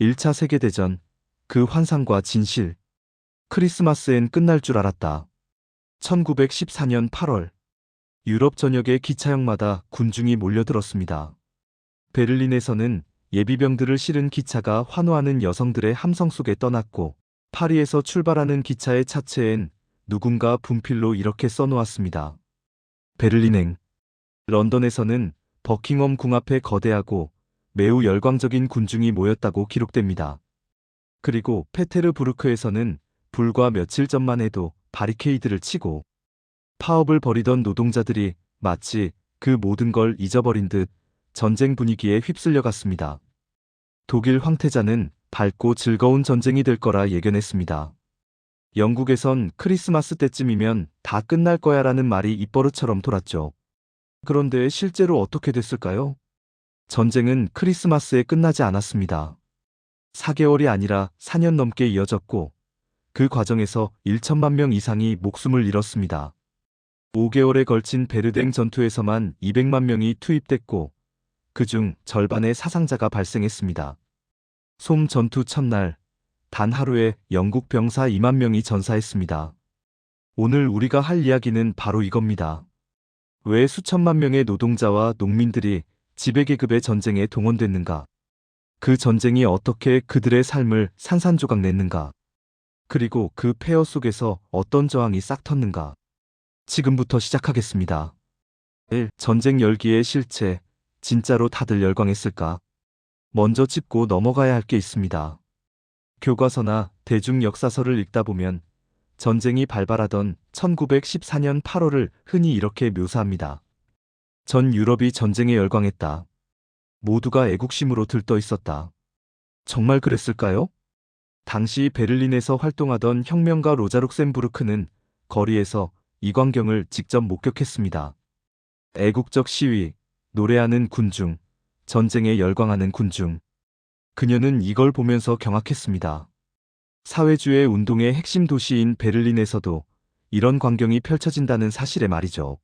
1차 세계대전, 그 환상과 진실. 크리스마스엔 끝날 줄 알았다. 1914년 8월, 유럽 전역의 기차역마다 군중이 몰려들었습니다. 베를린에서는 예비병들을 실은 기차가 환호하는 여성들의 함성 속에 떠났고, 파리에서 출발하는 기차의 차체엔 누군가 분필로 이렇게 써놓았습니다. 베를린행. 런던에서는 버킹엄 궁 앞에 거대하고 매우 열광적인 군중이 모였다고 기록됩니다. 그리고 페테르부르크에서는 불과 며칠 전만 해도 바리케이드를 치고 파업을 벌이던 노동자들이 마치 그 모든 걸 잊어버린 듯 전쟁 분위기에 휩쓸려 갔습니다. 독일 황태자는 밝고 즐거운 전쟁이 될 거라 예견했습니다. 영국에선 크리스마스 때쯤이면 다 끝날 거야라는 말이 입버릇처럼 돌았죠. 그런데 실제로 어떻게 됐을까요? 전쟁은 크리스마스에 끝나지 않았습니다. 4개월이 아니라 4년 넘게 이어졌고, 그 과정에서 1천만 명 이상이 목숨을 잃었습니다. 5개월에 걸친 베르댕 전투에서만 200만 명이 투입됐고, 그중 절반의 사상자가 발생했습니다. 솜 전투 첫날, 단 하루에 영국 병사 2만 명이 전사했습니다. 오늘 우리가 할 이야기는 바로 이겁니다. 왜 수천만 명의 노동자와 농민들이 지배계급의 전쟁에 동원됐는가? 그 전쟁이 어떻게 그들의 삶을 산산조각 냈는가? 그리고 그 폐허 속에서 어떤 저항이 싹텄는가? 지금부터 시작하겠습니다. 1. 전쟁 열기의 실체. 진짜로 다들 열광했을까? 먼저 짚고 넘어가야 할 게 있습니다. 교과서나 대중 역사서를 읽다 보면 전쟁이 발발하던 1914년 8월을 흔히 이렇게 묘사합니다. 전 유럽이 전쟁에 열광했다. 모두가 애국심으로 들떠 있었다. 정말 그랬을까요? 당시 베를린에서 활동하던 혁명가 로자 룩셈부르크는 거리에서 이 광경을 직접 목격했습니다. 애국적 시위, 노래하는 군중, 전쟁에 열광하는 군중. 그녀는 이걸 보면서 경악했습니다. 사회주의 운동의 핵심 도시인 베를린에서도 이런 광경이 펼쳐진다는 사실에 말이죠.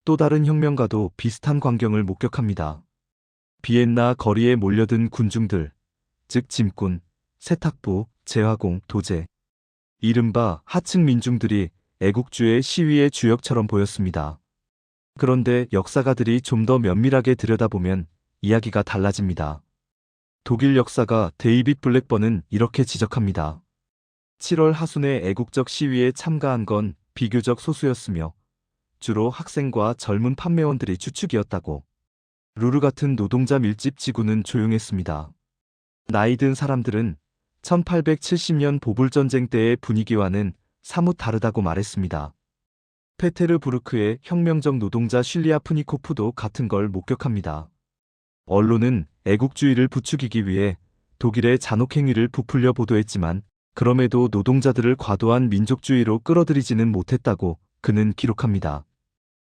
또 다른 혁명가도 비슷한 광경을 목격합니다. 비엔나 거리에 몰려든 군중들, 즉 짐꾼, 세탁부, 제화공, 도제. 이른바 하층 민중들이 애국주의 시위의 주역처럼 보였습니다. 그런데 역사가들이 좀 더 면밀하게 들여다보면 이야기가 달라집니다. 독일 역사가 데이빗 블랙번은 이렇게 지적합니다. 7월 하순의 애국적 시위에 참가한 건 비교적 소수였으며 주로 학생과 젊은 판매원들이 주축이었다고. 루르 같은 노동자 밀집 지구는 조용했습니다. 나이 든 사람들은 1870년 보불전쟁 때의 분위기와는 사뭇 다르다고 말했습니다. 페테르부르크의 혁명적 노동자 슐리아 푸니코프도 같은 걸 목격합니다. 언론은 애국주의를 부추기기 위해 독일의 잔혹행위를 부풀려 보도했지만 그럼에도 노동자들을 과도한 민족주의로 끌어들이지는 못했다고 그는 기록합니다.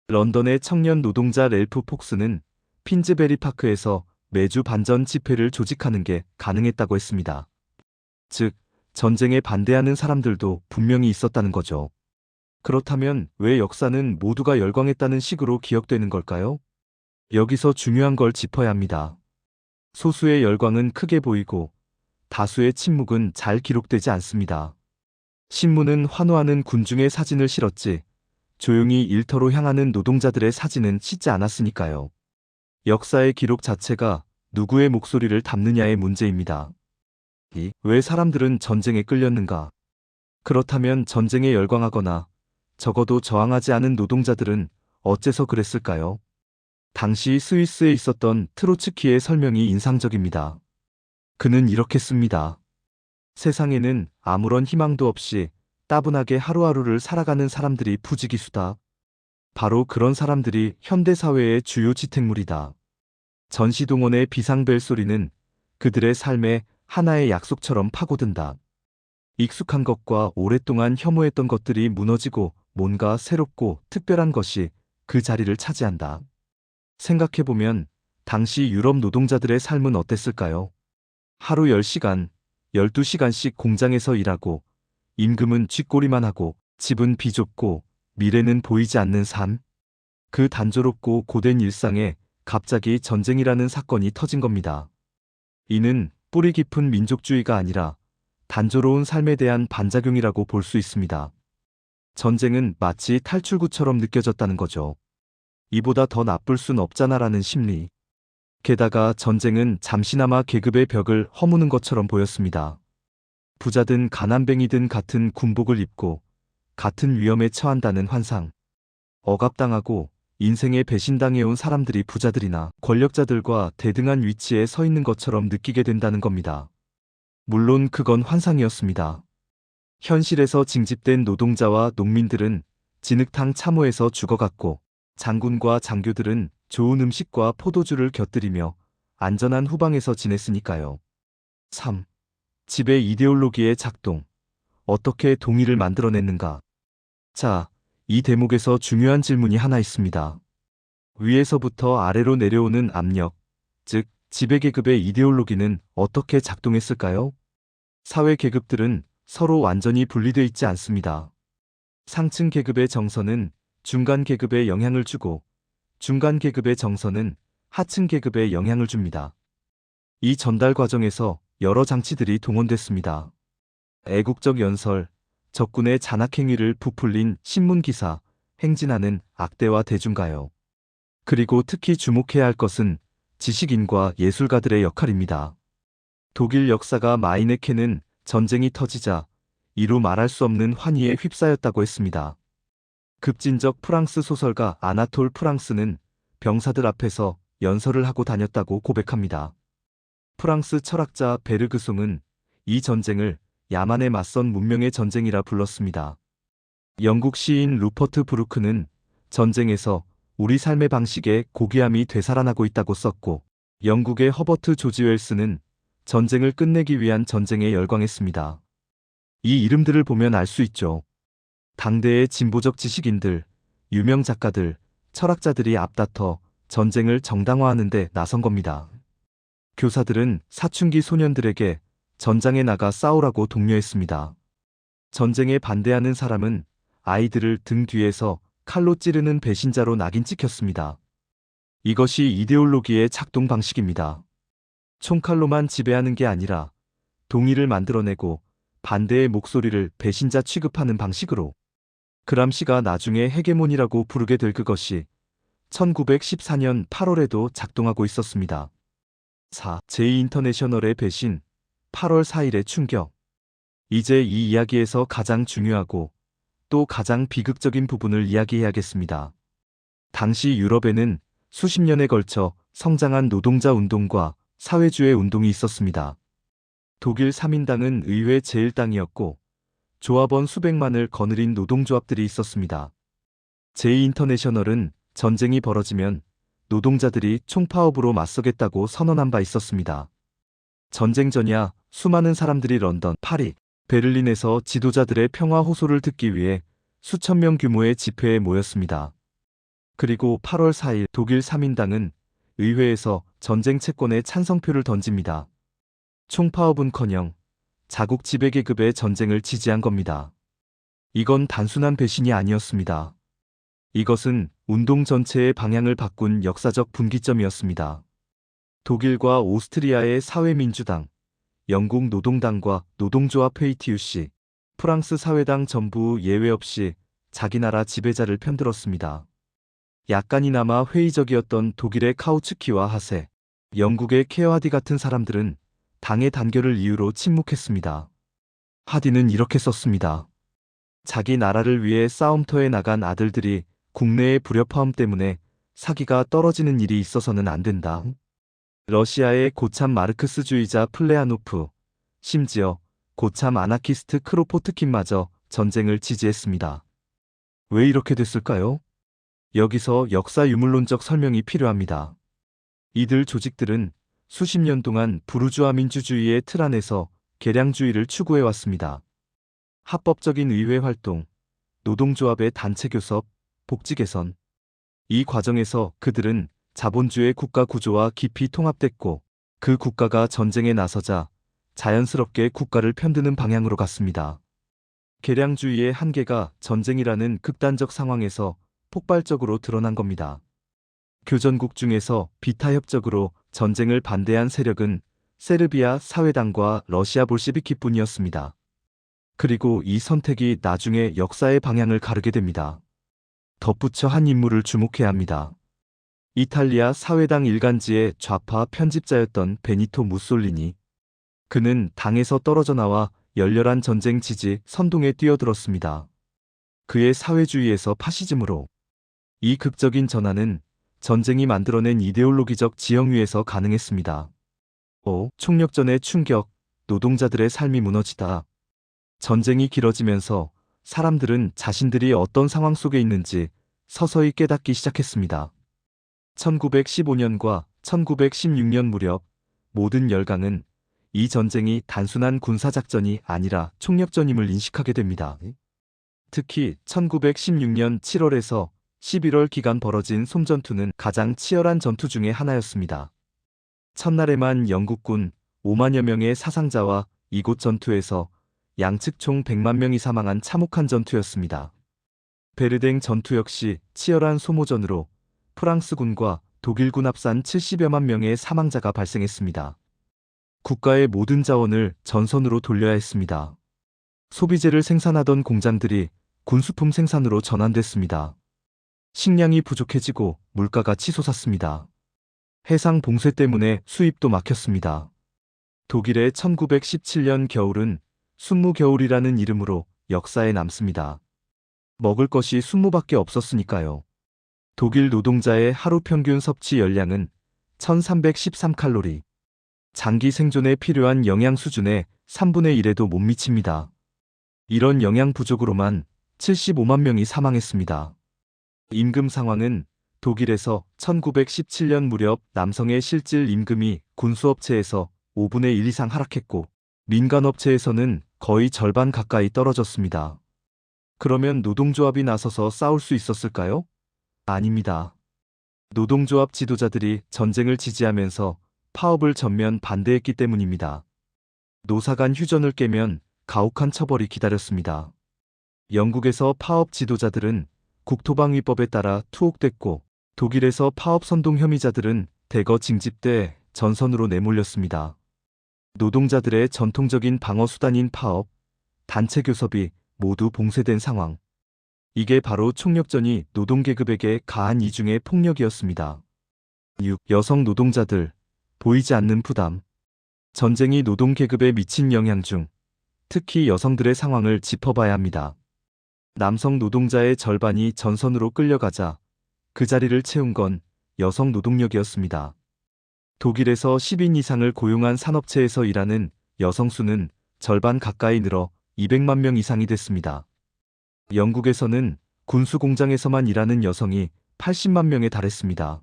런던의 청년 노동자 렐프 폭스는 핀즈베리 파크에서 매주 반전 집회를 조직하는 게 가능했다고 했습니다. 즉, 전쟁에 반대하는 사람들도 분명히 있었다는 거죠. 그렇다면 왜 역사는 모두가 열광했다는 식으로 기억되는 걸까요? 여기서 중요한 걸 짚어야 합니다. 소수의 열광은 크게 보이고 다수의 침묵은 잘 기록되지 않습니다. 신문은 환호하는 군중의 사진을 실었지 조용히 일터로 향하는 노동자들의 사진은 싣지 않았으니까요. 역사의 기록 자체가 누구의 목소리를 담느냐의 문제입니다. 왜 사람들은 전쟁에 끌렸는가? 그렇다면 전쟁에 열광하거나 적어도 저항하지 않은 노동자들은 어째서 그랬을까요? 당시 스위스에 있었던 트로츠키의 설명이 인상적입니다. 그는 이렇게 씁니다. 세상에는 아무런 희망도 없이 따분하게 하루하루를 살아가는 사람들이 부지기수다. 바로 그런 사람들이 현대사회의 주요 지탱물이다. 전시동원의 비상벨소리는 그들의 삶에 하나의 약속처럼 파고든다. 익숙한 것과 오랫동안 혐오했던 것들이 무너지고 뭔가 새롭고 특별한 것이 그 자리를 차지한다. 생각해보면 당시 유럽 노동자들의 삶은 어땠을까요? 하루 10시간, 12시간씩 공장에서 일하고 임금은 쥐꼬리만 하고 집은 비좁고 미래는 보이지 않는 삶. 그 단조롭고 고된 일상에 갑자기 전쟁이라는 사건이 터진 겁니다. 이는 뿌리 깊은 민족주의가 아니라 단조로운 삶에 대한 반작용이라고 볼 수 있습니다. 전쟁은 마치 탈출구처럼 느껴졌다는 거죠. 이보다 더 나쁠 순 없잖아라는 심리. 게다가 전쟁은 잠시나마 계급의 벽을 허무는 것처럼 보였습니다. 부자든 가난뱅이든 같은 군복을 입고 같은 위험에 처한다는 환상. 억압당하고 인생에 배신당해온 사람들이 부자들이나 권력자들과 대등한 위치에 서 있는 것처럼 느끼게 된다는 겁니다. 물론 그건 환상이었습니다. 현실에서 징집된 노동자와 농민들은 진흙탕 참호에서 죽어갔고 장군과 장교들은 좋은 음식과 포도주를 곁들이며 안전한 후방에서 지냈으니까요. 3. 집의 이데올로기의 작동. 어떻게 동의를 만들어냈는가? 자, 이 대목에서 중요한 질문이 하나 있습니다. 위에서부터 아래로 내려오는 압력, 즉 지배계급의 이데올로기는 어떻게 작동했을까요? 사회 계급들은 서로 완전히 분리되어 있지 않습니다. 상층 계급의 정서는 중간 계급에 영향을 주고 중간 계급의 정서는 하층 계급에 영향을 줍니다. 이 전달 과정에서 여러 장치들이 동원됐습니다. 애국적 연설, 적군의 잔악행위를 부풀린 신문기사, 행진하는 악대와 대중가요. 그리고 특히 주목해야 할 것은 지식인과 예술가들의 역할입니다. 독일 역사가 마이네케는 전쟁이 터지자 이루 말할 수 없는 환희에 휩싸였다고 했습니다. 급진적 프랑스 소설가 아나톨 프랑스는 병사들 앞에서 연설을 하고 다녔다고 고백합니다. 프랑스 철학자 베르그송은 이 전쟁을 야만에 맞선 문명의 전쟁이라 불렀습니다. 영국 시인 루퍼트 브루크는 전쟁에서 우리 삶의 방식에 고귀함이 되살아나고 있다고 썼고, 영국의 허버트 조지 웰스는 전쟁을 끝내기 위한 전쟁에 열광했습니다. 이 이름들을 보면 알 수 있죠. 당대의 진보적 지식인들, 유명 작가들, 철학자들이 앞다퉈 전쟁을 정당화하는 데 나선 겁니다. 교사들은 사춘기 소년들에게 전장에 나가 싸우라고 독려했습니다. 전쟁에 반대하는 사람은 아이들을 등 뒤에서 칼로 찌르는 배신자로 낙인 찍혔습니다. 이것이 이데올로기의 작동 방식입니다. 총칼로만 지배하는 게 아니라 동의를 만들어내고 반대의 목소리를 배신자 취급하는 방식으로. 그람시가 나중에 헤게몬이라고 부르게 될 그것이 1914년 8월에도 작동하고 있었습니다. 4. 제2인터내셔널의 배신, 8월 4일의 충격. 이제 이 이야기에서 가장 중요하고 또 가장 비극적인 부분을 이야기해야겠습니다. 당시 유럽에는 수십 년에 걸쳐 성장한 노동자 운동과 사회주의 운동이 있었습니다. 독일 3인당은 의회 제1당이었고 조합원 수백만을 거느린 노동조합들이 있었습니다. 제2인터내셔널은 전쟁이 벌어지면 노동자들이 총파업으로 맞서겠다고 선언한 바 있었습니다. 전쟁 전야 수많은 사람들이 런던, 파리, 베를린에서 지도자들의 평화 호소를 듣기 위해 수천 명 규모의 집회에 모였습니다. 그리고 8월 4일 독일 3인당은 의회에서 전쟁 채권에 찬성표를 던집니다. 총파업은커녕 자국 지배계급의 전쟁을 지지한 겁니다. 이건 단순한 배신이 아니었습니다. 이것은 운동 전체의 방향을 바꾼 역사적 분기점이었습니다. 독일과 오스트리아의 사회민주당, 영국 노동당과 노동조합 회의 TUC, 프랑스 사회당 전부 예외 없이 자기 나라 지배자를 편들었습니다. 약간이나마 회의적이었던 독일의 카우츠키와 하세, 영국의 케어하디 같은 사람들은 당의 단결을 이유로 침묵했습니다. 하디는 이렇게 썼습니다. 자기 나라를 위해 싸움터에 나간 아들들이 국내의 불협화음 때문에 사기가 떨어지는 일이 있어서는 안 된다. 러시아의 고참 마르크스주의자 플레아노프, 심지어 고참 아나키스트 크로포트킨마저 전쟁을 지지했습니다. 왜 이렇게 됐을까요? 여기서 역사 유물론적 설명이 필요합니다. 이들 조직들은 수십 년 동안 부르주아 민주주의의 틀 안에서 계량주의를 추구해왔습니다. 합법적인 의회 활동, 노동조합의 단체 교섭, 복지 개선. 이 과정에서 그들은 자본주의 국가 구조와 깊이 통합됐고 그 국가가 전쟁에 나서자 자연스럽게 국가를 편드는 방향으로 갔습니다. 계량주의의 한계가 전쟁이라는 극단적 상황에서 폭발적으로 드러난 겁니다. 교전국 중에서 비타협적으로 전쟁을 반대한 세력은 세르비아 사회당과 러시아 볼셰비키뿐이었습니다. 그리고 이 선택이 나중에 역사의 방향을 가르게 됩니다. 덧붙여 한 인물을 주목해야 합니다. 이탈리아 사회당 일간지의 좌파 편집자였던 베니토 무솔리니. 그는 당에서 떨어져 나와 열렬한 전쟁 지지 선동에 뛰어들었습니다. 그의 사회주의에서 파시즘으로. 이 극적인 전환은 전쟁이 만들어낸 이데올로기적 지형위에서 가능했습니다. 총력전의 충격, 노동자들의 삶이 무너지다. 전쟁이 길어지면서 사람들은 자신들이 어떤 상황 속에 있는지 서서히 깨닫기 시작했습니다. 1915년과 1916년 무렵 모든 열강은 이 전쟁이 단순한 군사작전이 아니라 총력전임을 인식하게 됩니다. 특히 1916년 7월에서 11월 기간 벌어진 솜전투는 가장 치열한 전투 중의 하나였습니다. 첫날에만 영국군 5만여 명의 사상자와 이곳 전투에서 양측 총 100만 명이 사망한 참혹한 전투였습니다. 베르댕 전투 역시 치열한 소모전으로 프랑스군과 독일군 합산 70여만 명의 사망자가 발생했습니다. 국가의 모든 자원을 전선으로 돌려야 했습니다. 소비재를 생산하던 공장들이 군수품 생산으로 전환됐습니다. 식량이 부족해지고 물가가 치솟았습니다. 해상 봉쇄 때문에 수입도 막혔습니다. 독일의 1917년 겨울은 순무겨울이라는 이름으로 역사에 남습니다. 먹을 것이 순무밖에 없었으니까요. 독일 노동자의 하루 평균 섭취 열량은 1313칼로리. 장기 생존에 필요한 영양 수준의 3분의 1에도 못 미칩니다. 이런 영양 부족으로만 75만 명이 사망했습니다. 임금 상황은 독일에서 1917년 무렵 남성의 실질 임금이 군수업체에서 5분의 1 이상 하락했고 민간업체에서는 거의 절반 가까이 떨어졌습니다. 그러면 노동조합이 나서서 싸울 수 있었을까요? 아닙니다. 노동조합 지도자들이 전쟁을 지지하면서 파업을 전면 반대했기 때문입니다. 노사 간 휴전을 깨면 가혹한 처벌이 기다렸습니다. 영국에서 파업 지도자들은 국토방위법에 따라 투옥됐고 독일에서 파업 선동 혐의자들은 대거 징집돼 전선으로 내몰렸습니다. 노동자들의 전통적인 방어 수단인 파업, 단체 교섭이 모두 봉쇄된 상황. 이게 바로 총력전이 노동계급에게 가한 이중의 폭력이었습니다. 6. 여성 노동자들, 보이지 않는 부담. 전쟁이 노동계급에 미친 영향 중 특히 여성들의 상황을 짚어봐야 합니다. 남성 노동자의 절반이 전선으로 끌려가자 그 자리를 채운 건 여성 노동력이었습니다. 독일에서 10인 이상을 고용한 산업체에서 일하는 여성 수는 절반 가까이 늘어 200만 명 이상이 됐습니다. 영국에서는 군수 공장에서만 일하는 여성이 80만 명에 달했습니다.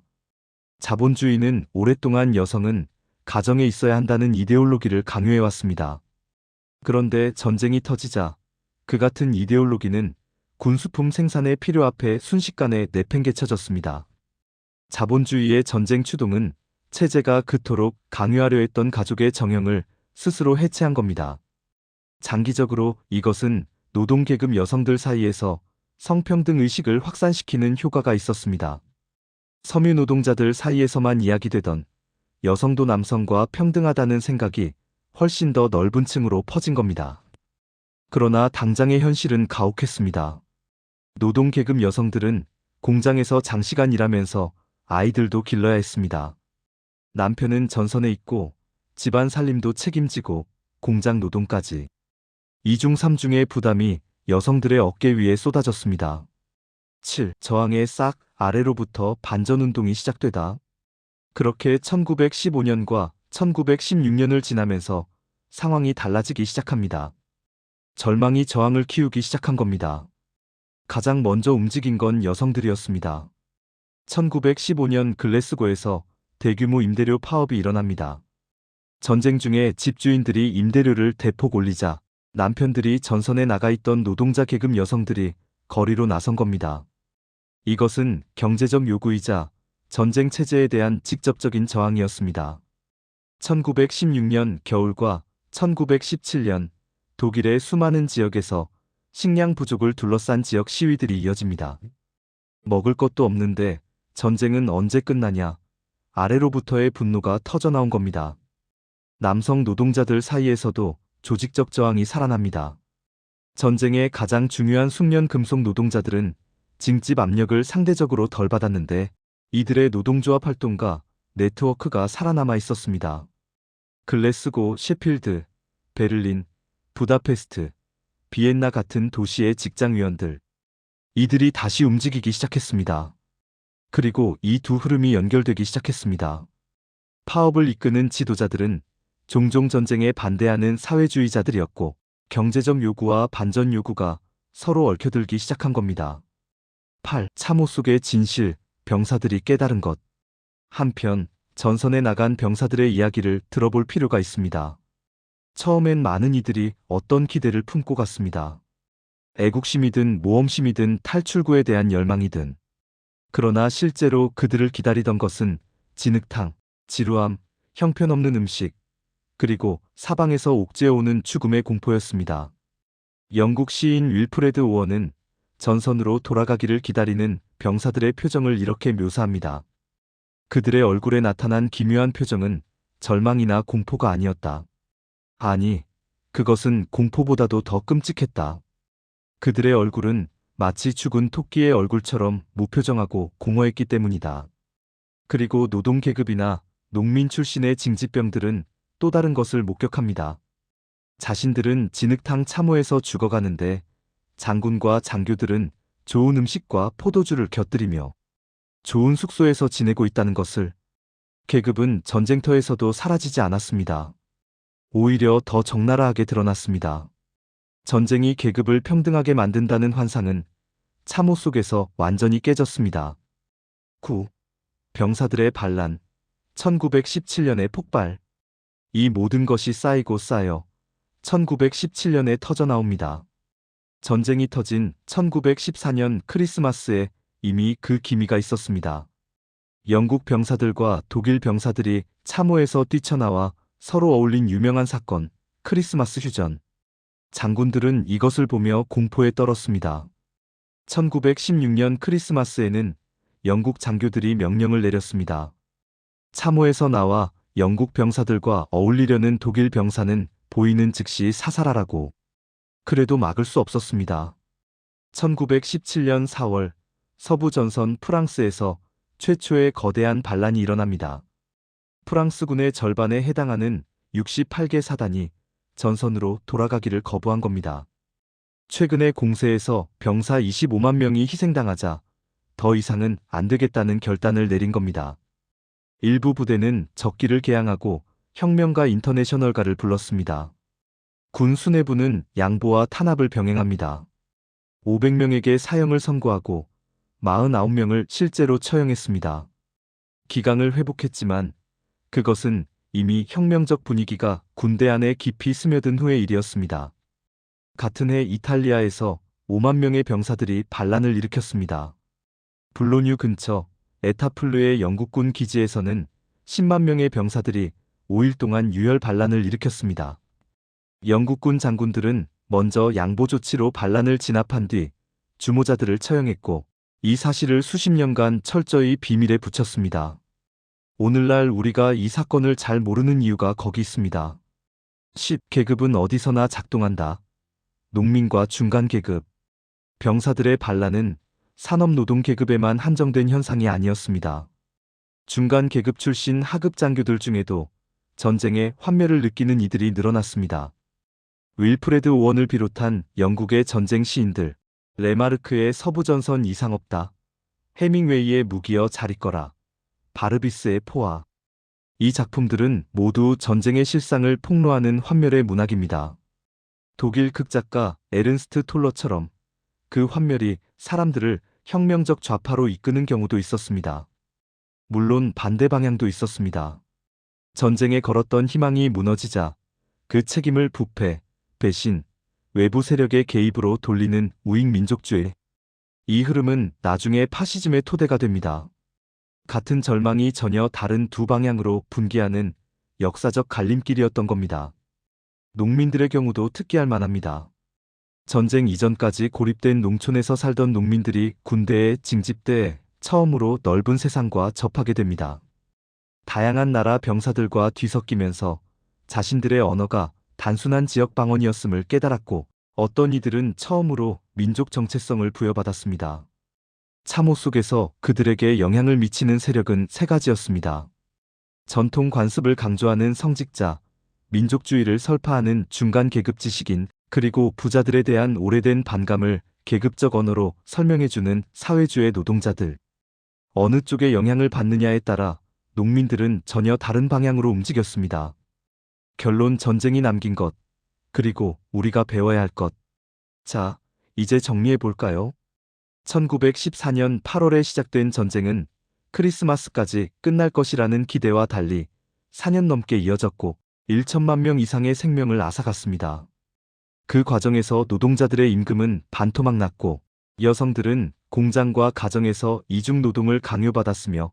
자본주의는 오랫동안 여성은 가정에 있어야 한다는 이데올로기를 강요해왔습니다. 그런데 전쟁이 터지자 그 같은 이데올로기는 군수품 생산의 필요 앞에 순식간에 내팽개쳐졌습니다. 자본주의의 전쟁 추동은 체제가 그토록 강요하려 했던 가족의 정형을 스스로 해체한 겁니다. 장기적으로 이것은 노동계급 여성들 사이에서 성평등 의식을 확산시키는 효과가 있었습니다. 섬유 노동자들 사이에서만 이야기되던 여성도 남성과 평등하다는 생각이 훨씬 더 넓은 층으로 퍼진 겁니다. 그러나 당장의 현실은 가혹했습니다. 노동계급 여성들은 공장에서 장시간 일하면서 아이들도 길러야 했습니다. 남편은 전선에 있고 집안 살림도 책임지고 공장 노동까지. 2중 3중의 부담이 여성들의 어깨 위에 쏟아졌습니다. 7. 저항의 싹 아래로부터 반전운동이 시작되다. 그렇게 1915년과 1916년을 지나면서 상황이 달라지기 시작합니다. 절망이 저항을 키우기 시작한 겁니다. 가장 먼저 움직인 건 여성들이었습니다. 1915년 글래스고에서 대규모 임대료 파업이 일어납니다. 전쟁 중에 집주인들이 임대료를 대폭 올리자 남편들이 전선에 나가 있던 노동자 계급 여성들이 거리로 나선 겁니다. 이것은 경제적 요구이자 전쟁 체제에 대한 직접적인 저항이었습니다. 1916년 겨울과 1917년 독일의 수많은 지역에서 식량 부족을 둘러싼 지역 시위들이 이어집니다. 먹을 것도 없는데 전쟁은 언제 끝나냐? 아래로부터의 분노가 터져나온 겁니다. 남성 노동자들 사이에서도 조직적 저항이 살아납니다. 전쟁의 가장 중요한 숙련 금속 노동자들은 징집 압력을 상대적으로 덜 받았는데 이들의 노동조합 활동과 네트워크가 살아남아 있었습니다. 글래스고, 셰필드, 베를린, 부다페스트, 비엔나 같은 도시의 직장위원들. 이들이 다시 움직이기 시작했습니다. 그리고 이 두 흐름이 연결되기 시작했습니다. 파업을 이끄는 지도자들은 종종 전쟁에 반대하는 사회주의자들이었고 경제적 요구와 반전 요구가 서로 얽혀들기 시작한 겁니다. 8. 참호 속의 진실, 병사들이 깨달은 것. 한편 전선에 나간 병사들의 이야기를 들어볼 필요가 있습니다. 처음엔 많은 이들이 어떤 기대를 품고 갔습니다. 애국심이든 모험심이든 탈출구에 대한 열망이든. 그러나 실제로 그들을 기다리던 것은 진흙탕, 지루함, 형편없는 음식, 그리고 사방에서 옥죄어오는 죽음의 공포였습니다. 영국 시인 윌프레드 오어는 전선으로 돌아가기를 기다리는 병사들의 표정을 이렇게 묘사합니다. 그들의 얼굴에 나타난 기묘한 표정은 절망이나 공포가 아니었다. 아니, 그것은 공포보다도 더 끔찍했다. 그들의 얼굴은 마치 죽은 토끼의 얼굴처럼 무표정하고 공허했기 때문이다. 그리고 노동계급이나 농민 출신의 징집병들은 또 다른 것을 목격합니다. 자신들은 진흙탕 참호에서 죽어가는데 장군과 장교들은 좋은 음식과 포도주를 곁들이며 좋은 숙소에서 지내고 있다는 것을. 계급은 전쟁터에서도 사라지지 않았습니다. 오히려 더 적나라하게 드러났습니다. 전쟁이 계급을 평등하게 만든다는 환상은 참호 속에서 완전히 깨졌습니다. 9. 병사들의 반란. 1917년의 폭발. 이 모든 것이 쌓이고 쌓여 1917년에 터져나옵니다. 전쟁이 터진 1914년 크리스마스에 이미 그 기미가 있었습니다. 영국 병사들과 독일 병사들이 참호에서 뛰쳐나와 서로 어울린 유명한 사건, 크리스마스 휴전. 장군들은 이것을 보며 공포에 떨었습니다. 1916년 크리스마스에는 영국 장교들이 명령을 내렸습니다. 참호에서 나와 영국 병사들과 어울리려는 독일 병사는 보이는 즉시 사살하라고. 그래도 막을 수 없었습니다. 1917년 4월 서부 전선 프랑스에서 최초의 거대한 반란이 일어납니다. 프랑스군의 절반에 해당하는 68개 사단이 전선으로 돌아가기를 거부한 겁니다. 최근의 공세에서 병사 25만 명이 희생당하자 더 이상은 안 되겠다는 결단을 내린 겁니다. 일부 부대는 적기를 개항하고 혁명가 인터내셔널가를 불렀습니다. 군 수뇌부는 양보와 탄압을 병행합니다. 500명에게 사형을 선고하고 49명을 실제로 처형했습니다. 기강을 회복했지만 그것은 이미 혁명적 분위기가 군대 안에 깊이 스며든 후의 일이었습니다. 같은 해 이탈리아에서 5만 명의 병사들이 반란을 일으켰습니다. 블로뉴 근처 에타플르의 영국군 기지에서는 10만 명의 병사들이 5일 동안 유혈 반란을 일으켰습니다. 영국군 장군들은 먼저 양보 조치로 반란을 진압한 뒤 주모자들을 처형했고 이 사실을 수십 년간 철저히 비밀에 붙였습니다. 오늘날 우리가 이 사건을 잘 모르는 이유가 거기 있습니다. 10. 계급은 어디서나 작동한다. 농민과 중간 계급. 병사들의 반란은 산업노동 계급에만 한정된 현상이 아니었습니다. 중간 계급 출신 하급 장교들 중에도 전쟁의 환멸을 느끼는 이들이 늘어났습니다. 윌프레드 오원을 비롯한 영국의 전쟁 시인들, 레마르크의 서부전선 이상 없다, 해밍웨이의 무기여 잘 있거라, 바르비스의 포화. 이 작품들은 모두 전쟁의 실상을 폭로하는 환멸의 문학입니다. 독일 극작가 에른스트 톨러처럼 그 환멸이 사람들을 혁명적 좌파로 이끄는 경우도 있었습니다. 물론 반대 방향도 있었습니다. 전쟁에 걸었던 희망이 무너지자 그 책임을 부패, 배신, 외부 세력의 개입으로 돌리는 우익 민족주의. 이 흐름은 나중에 파시즘의 토대가 됩니다. 같은 절망이 전혀 다른 두 방향으로 분기하는 역사적 갈림길이었던 겁니다. 농민들의 경우도 특기할 만합니다. 전쟁 이전까지 고립된 농촌에서 살던 농민들이 군대에 징집돼 처음으로 넓은 세상과 접하게 됩니다. 다양한 나라 병사들과 뒤섞이면서 자신들의 언어가 단순한 지역 방언이었음을 깨달았고 어떤 이들은 처음으로 민족 정체성을 부여받았습니다. 참호 속에서 그들에게 영향을 미치는 세력은 세 가지였습니다. 전통 관습을 강조하는 성직자, 민족주의를 설파하는 중간 계급 지식인, 그리고 부자들에 대한 오래된 반감을 계급적 언어로 설명해주는 사회주의 노동자들. 어느 쪽에 영향을 받느냐에 따라 농민들은 전혀 다른 방향으로 움직였습니다. 결론 전쟁이 남긴 것, 그리고 우리가 배워야 할 것. 자, 이제 정리해 볼까요? 1914년 8월에 시작된 전쟁은 크리스마스까지 끝날 것이라는 기대와 달리 4년 넘게 이어졌고 1천만 명 이상의 생명을 앗아갔습니다. 그 과정에서 노동자들의 임금은 반토막 났고 여성들은 공장과 가정에서 이중 노동을 강요받았으며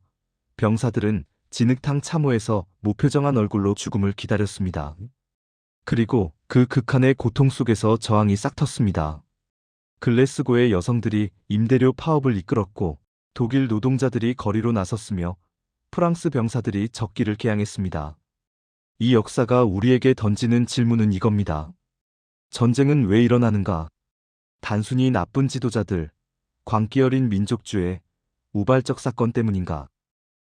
병사들은 진흙탕 참호에서 무표정한 얼굴로 죽음을 기다렸습니다. 그리고 그 극한의 고통 속에서 저항이 싹텄습니다. 글래스고의 여성들이 임대료 파업을 이끌었고 독일 노동자들이 거리로 나섰으며 프랑스 병사들이 적기를 개항했습니다. 이 역사가 우리에게 던지는 질문은 이겁니다. 전쟁은 왜 일어나는가? 단순히 나쁜 지도자들, 광기 어린 민족주의, 우발적 사건 때문인가?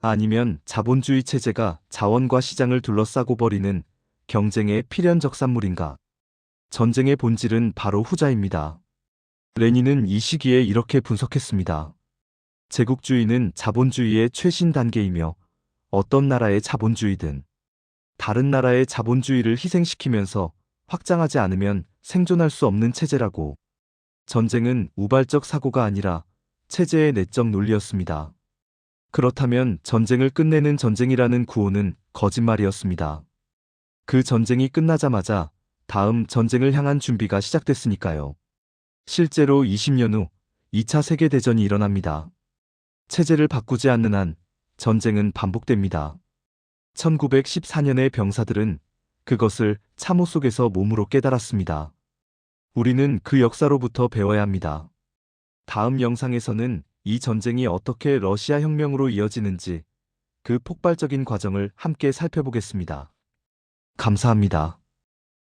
아니면 자본주의 체제가 자원과 시장을 둘러싸고 벌이는 경쟁의 필연적산물인가? 전쟁의 본질은 바로 후자입니다. 레닌은 이 시기에 이렇게 분석했습니다. 제국주의는 자본주의의 최신 단계이며 어떤 나라의 자본주의든 다른 나라의 자본주의를 희생시키면서 확장하지 않으면 생존할 수 없는 체제라고. 전쟁은 우발적 사고가 아니라 체제의 내적 논리였습니다. 그렇다면 전쟁을 끝내는 전쟁이라는 구호는 거짓말이었습니다. 그 전쟁이 끝나자마자 다음 전쟁을 향한 준비가 시작됐으니까요. 실제로 20년 후 2차 세계대전이 일어납니다. 체제를 바꾸지 않는 한 전쟁은 반복됩니다. 1914년의 병사들은 그것을 참호 속에서 몸으로 깨달았습니다. 우리는 그 역사로부터 배워야 합니다. 다음 영상에서는 이 전쟁이 어떻게 러시아 혁명으로 이어지는지 그 폭발적인 과정을 함께 살펴보겠습니다. 감사합니다.